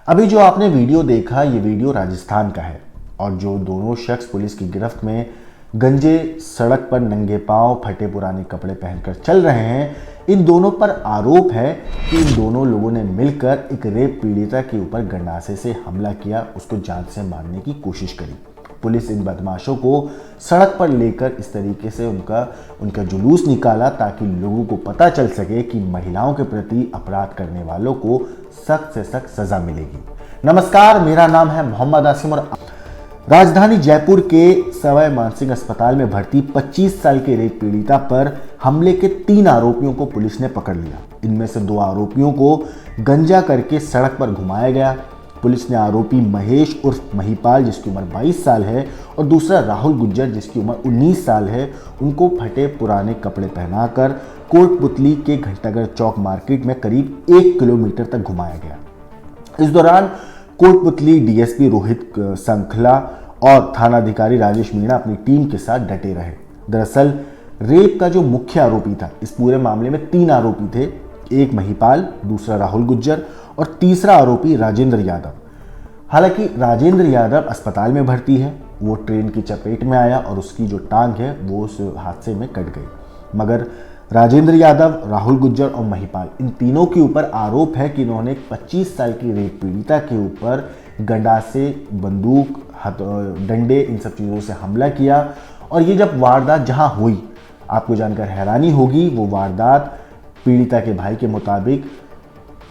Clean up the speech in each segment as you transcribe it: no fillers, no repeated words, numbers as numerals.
अभी जो आपने वीडियो देखा, ये वीडियो राजस्थान का है और जो दोनों शख्स पुलिस की गिरफ्त में गंजे सड़क पर नंगे पांव फटे पुराने कपड़े पहनकर चल रहे हैं, इन दोनों पर आरोप है कि इन दोनों लोगों ने मिलकर एक रेप पीड़िता के ऊपर गंडासे से हमला किया, उसको जान से मारने की कोशिश करी। पुलिस इन बदमाशों को सड़क पर लेकर इस तरीके से उनका जुलूस निकाला ताकि लोगों को पता चल सके कि महिलाओं के प्रति अपराध करने वालों को सख्त से सख्त सजा मिलेगी। नमस्कार, मेरा नाम है मोहम्मद आसिम और राजधानी जयपुर के सवाई मानसिंह अस्पताल में भर्ती 25 साल के रेप पीड़िता पर हमले के 3 आरोपियों को पुलिस ने पकड़ लिया। इनमें से 2 आरोपियों को गंजा करके सड़क पर घुमाया गया। पुलिस ने आरोपी महेश उर्फ महिपाल, जिसकी उम्र 22 साल है, और दूसरा राहुल गुज्जर, जिसकी उम्र 19 साल है, उनको फटे पुराने कपड़े पहनाकर कोटपुतली के घंटाघर चौक मार्केट में करीब 1 किलोमीटर तक घुमाया गया। इस दौरान कोटपुतली डीएसपी रोहित संखला और थानाधिकारी राजेश मीणा अपनी टीम के साथ डटे रहे। दरअसल रेप का जो मुख्य आरोपी था, इस पूरे मामले में 3 आरोपी थे, एक महिपाल, दूसरा राहुल गुज्जर और तीसरा आरोपी राजेंद्र यादव। हालांकि राजेंद्र यादव अस्पताल में भर्ती है, वो ट्रेन की चपेट में आया और उसकी जो टांग है वो उस हादसे में कट गई। मगर राजेंद्र यादव, राहुल गुज्जर और महिपाल, इन तीनों के ऊपर आरोप है कि इन्होंने 25 साल की रेप पीड़िता के ऊपर गंडासे, बंदूक, डंडे, इन सब चीज़ों से हमला किया। और ये जब वारदात जहां हुई, आपको जानकर हैरानी होगी, वो वारदात पीड़िता के भाई के मुताबिक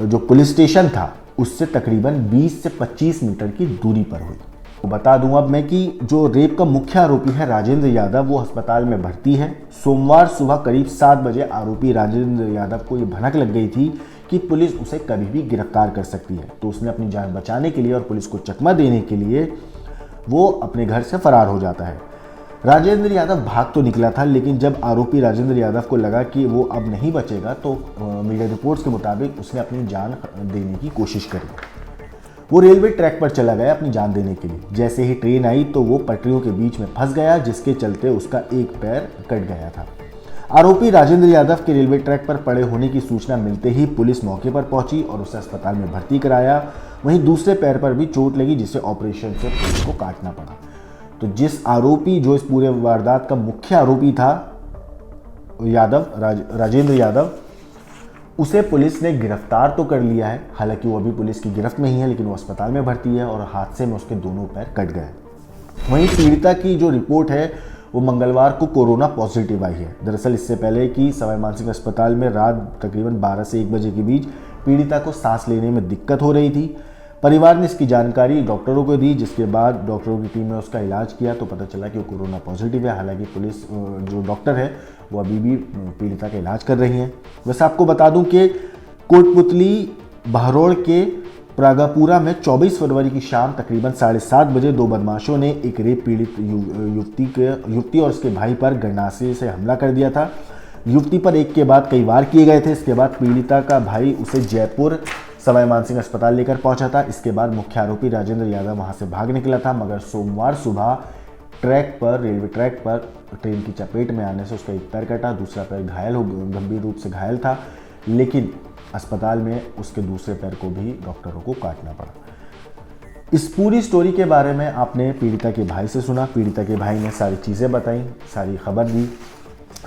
जो पुलिस स्टेशन था उससे तकरीबन 20 से 25 मीटर की दूरी पर हुई। तो बता दूं अब मैं कि जो रेप का मुख्य आरोपी है राजेंद्र यादव, वो अस्पताल में भर्ती है। सोमवार सुबह करीब 7 बजे आरोपी राजेंद्र यादव को ये भनक लग गई थी कि पुलिस उसे कभी भी गिरफ्तार कर सकती है, तो उसने अपनी जान बचाने के लिए और पुलिस को चकमा देने के लिए वो अपने घर से फरार हो जाता है। राजेंद्र यादव भाग तो निकला था, लेकिन जब आरोपी राजेंद्र यादव को लगा कि वो अब नहीं बचेगा तो मीडिया रिपोर्ट्स के मुताबिक उसने अपनी जान देने की कोशिश करी। वो रेलवे ट्रैक पर चला गया अपनी जान देने के लिए। जैसे ही ट्रेन आई तो वो पटरियों के बीच में फंस गया, जिसके चलते उसका एक पैर कट गया था। आरोपी राजेंद्र यादव के रेलवे ट्रैक पर पड़े होने की सूचना मिलते ही पुलिस मौके पर पहुंची और उसे अस्पताल में भर्ती कराया। वहीं दूसरे पैर पर भी चोट लगी, जिससे ऑपरेशन से पुलिस को काटना पड़ा। तो जिस आरोपी, जो इस पूरे वारदात का मुख्य आरोपी था राजेंद्र यादव, उसे पुलिस ने गिरफ्तार तो कर लिया है। हालांकि वो अभी पुलिस की गिरफ्त में ही है, लेकिन वो अस्पताल में भर्ती है और हादसे में उसके दोनों पैर कट गए। वहीं पीड़िता की जो रिपोर्ट है वो मंगलवार को कोरोना पॉजिटिव आई है। दरअसल इससे पहले कि सवाई मानसिंह अस्पताल में रात तकरीबन 12 से 1 बजे के बीच पीड़िता को सांस लेने में दिक्कत हो रही थी। परिवार ने इसकी जानकारी डॉक्टरों को दी, जिसके बाद डॉक्टरों की टीम ने उसका इलाज किया तो पता चला कि वो कोरोना पॉजिटिव है। हालांकि पुलिस जो डॉक्टर है वो अभी भी पीड़िता का इलाज कर रही हैं। वैसे आपको बता दूं कि कोटपुतली बहरोड़ के प्रागापुरा में 24 फरवरी की शाम तकरीबन 7:30 बजे 2 बदमाशों ने एक रेप पीड़ित युवती और उसके भाई पर गंडासे से हमला कर दिया था। युवती पर एक के बाद कई वार किए गए थे। इसके बाद पीड़िता का भाई उसे जयपुर सवाई मानसिंह अस्पताल लेकर पहुंचा था। इसके बाद मुख्य आरोपी राजेंद्र यादव वहां से भाग निकला था, मगर सोमवार सुबह रेलवे ट्रैक पर ट्रेन की चपेट में आने से उसका एक पैर कटा, दूसरा पैर गंभीर रूप से घायल था, लेकिन अस्पताल में उसके दूसरे पैर को भी डॉक्टरों को काटना पड़ा। इस पूरी स्टोरी के बारे में आपने पीड़िता के भाई से सुना। पीड़िता के भाई ने सारी चीज़ें बताई, सारी खबर दी।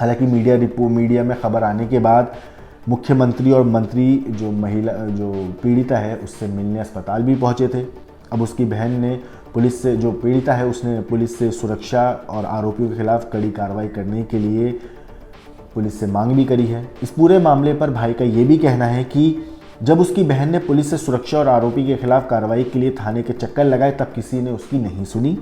हालांकि मीडिया में खबर आने के बाद मुख्यमंत्री और मंत्री जो पीड़िता है उससे मिलने अस्पताल भी पहुंचे थे। अब उसकी बहन ने पुलिस से, जो पीड़िता है उसने पुलिस से सुरक्षा और आरोपियों के खिलाफ कड़ी कार्रवाई करने के लिए पुलिस से मांग भी करी है। इस पूरे मामले पर भाई का ये भी कहना है कि जब उसकी बहन ने पुलिस से सुरक्षा और आरोपी के खिलाफ कार्रवाई के लिए थाने के चक्कर लगाए, तब किसी ने उसकी नहीं सुनी।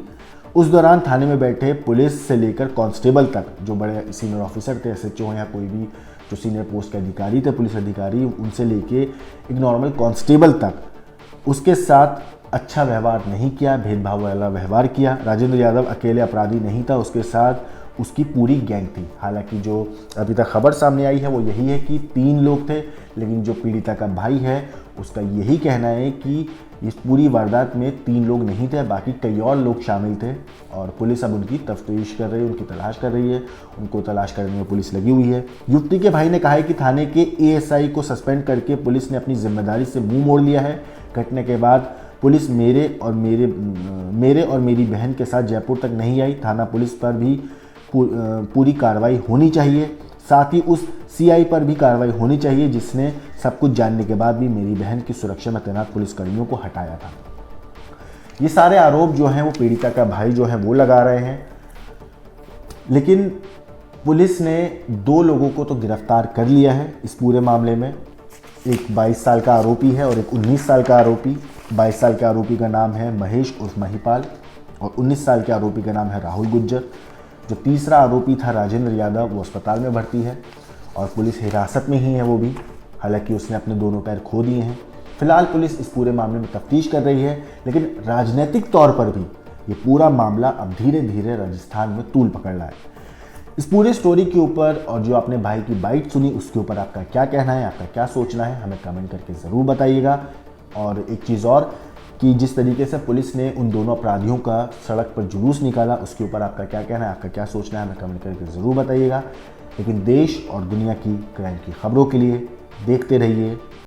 उस दौरान थाने में बैठे पुलिस से लेकर कांस्टेबल तक, जो बड़े सीनियर ऑफिसर थे, एसएचओ या कोई भी जो सीनियर पोस्ट के अधिकारी थे, पुलिस अधिकारी, उनसे लेके एक नॉर्मल कांस्टेबल तक, उसके साथ अच्छा व्यवहार नहीं किया, भेदभाव वाला व्यवहार किया। राजेंद्र यादव अकेले अपराधी नहीं था, उसके साथ उसकी पूरी गैंग थी। हालांकि जो अभी तक खबर सामने आई है वो यही है कि 3 लोग थे, लेकिन जो पीड़िता का भाई है उसका यही कहना है कि इस पूरी वारदात में 3 लोग नहीं थे, बाकी कई और लोग शामिल थे। और पुलिस अब उनकी तफ्तीश कर रही है, उनकी तलाश कर रही है, उनको तलाश करने में पुलिस लगी हुई है। युवती के भाई ने कहा है कि थाने के एएसआई को सस्पेंड करके पुलिस ने अपनी जिम्मेदारी से मुंह मोड़ लिया है। घटना के बाद पुलिस मेरे और मेरी बहन के साथ जयपुर तक नहीं आई। थाना पुलिस पर भी पूरी कार्रवाई होनी चाहिए। साथ ही उस सीआई पर भी कार्रवाई होनी चाहिए जिसने सब कुछ जानने के बाद भी मेरी बहन की सुरक्षा में तैनात पुलिसकर्मियों को हटाया था। ये सारे आरोप जो हैं वो पीड़िता का भाई जो है वो लगा रहे हैं, लेकिन पुलिस ने 2 लोगों को तो गिरफ्तार कर लिया है इस पूरे मामले में। एक 22 साल का आरोपी है और एक 19 साल का आरोपी। 22 साल के आरोपी का नाम है महेश उर्फ महिपाल और 19 साल के आरोपी का नाम है राहुल गुज्जर। जो तीसरा आरोपी था राजेंद्र यादव, वो अस्पताल में भर्ती है और पुलिस हिरासत में ही है वो भी, हालांकि उसने अपने दोनों पैर खो दिए हैं। फिलहाल पुलिस इस पूरे मामले में तफ्तीश कर रही है, लेकिन राजनीतिक तौर पर भी ये पूरा मामला अब धीरे धीरे राजस्थान में तूल पकड़ रहा है। इस पूरे स्टोरी के ऊपर और जो आपने भाई की बाइट सुनी उसके ऊपर आपका क्या कहना है, आपका क्या सोचना है, हमें कमेंट करके ज़रूर बताइएगा। और एक चीज़ और कि जिस तरीके से पुलिस ने उन दोनों अपराधियों का सड़क पर जुलूस निकाला उसके ऊपर आपका क्या कहना है, आपका क्या सोचना है, हमें कमेंट करके ज़रूर बताइएगा। लेकिन देश और दुनिया की क्राइम की खबरों के लिए देखते रहिए